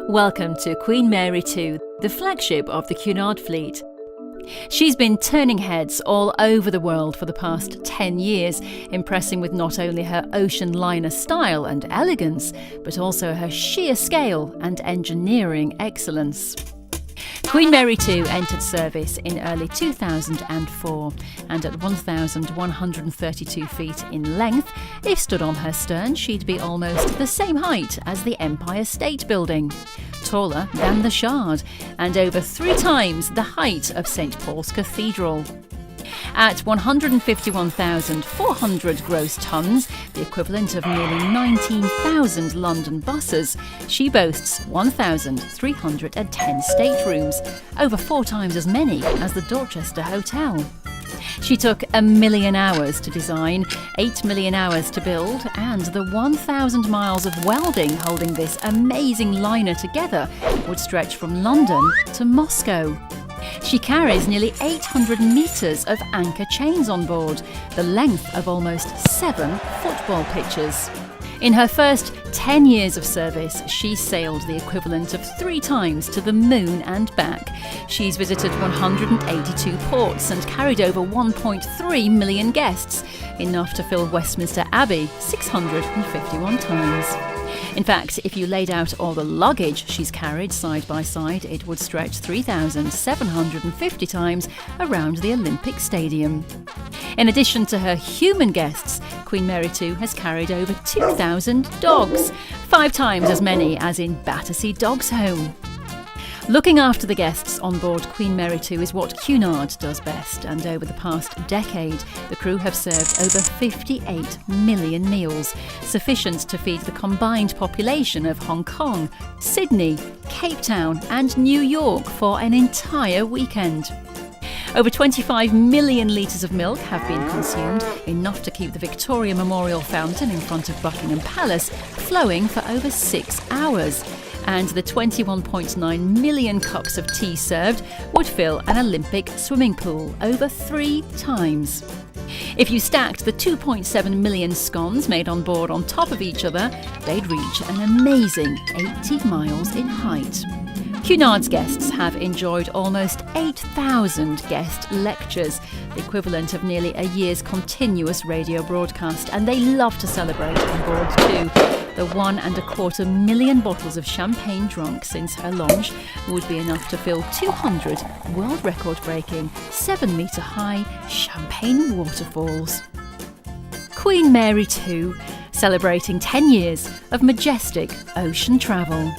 Welcome to Queen Mary 2, the flagship of the Cunard fleet. She's been turning heads all over the world for the past 10 years, impressing with not only her ocean liner style and elegance, but also her sheer scale and engineering excellence. Queen Mary 2 entered service in early 2004 and at 1,132 feet in length, if stood on her stern, she'd be almost the same height as the Empire State Building, taller than the Shard, and over 3 times the height of St Paul's Cathedral. At 151,400 gross tonnes, the equivalent of nearly 19,000 London buses, she boasts 1,310 staterooms, over 4 times as many as the Dorchester Hotel. She took 1 million hours to design, 8 million hours to build, and the 1,000 miles of welding holding this amazing liner together would stretch from London to Moscow. She carries nearly 800 metres of anchor chains on board, the length of almost 7 football pitches. In her first 10 years of service, she sailed the equivalent of 3 times to the moon and back. She's visited 182 ports and carried over 1.3 million guests, enough to fill Westminster Abbey 651 times. In fact, if you laid out all the luggage she's carried side by side, it would stretch 3,750 times around the Olympic Stadium. In addition to her human guests, Queen Mary 2 has carried over 2,000 dogs, 5 times as many as in Battersea Dogs Home. Looking after the guests on board Queen Mary 2 is what Cunard does best, and over the past decade, the crew have served over 58 million meals, sufficient to feed the combined population of Hong Kong, Sydney, Cape Town and New York for an entire weekend. Over 25 million litres of milk have been consumed, enough to keep the Victoria Memorial Fountain in front of Buckingham Palace flowing for over 6 hours. And the 21.9 million cups of tea served would fill an Olympic swimming pool over 3 times. If you stacked the 2.7 million scones made on board on top of each other, they'd reach an amazing 80 miles in height. Cunard's guests have enjoyed almost 8,000 guest lectures, the equivalent of nearly a year's continuous radio broadcast, and they love to celebrate on board too. The 1.25 million bottles of champagne drunk since her launch would be enough to fill 200 world record-breaking, 7-metre high champagne waterfalls. Queen Mary 2, celebrating 10 years of majestic ocean travel.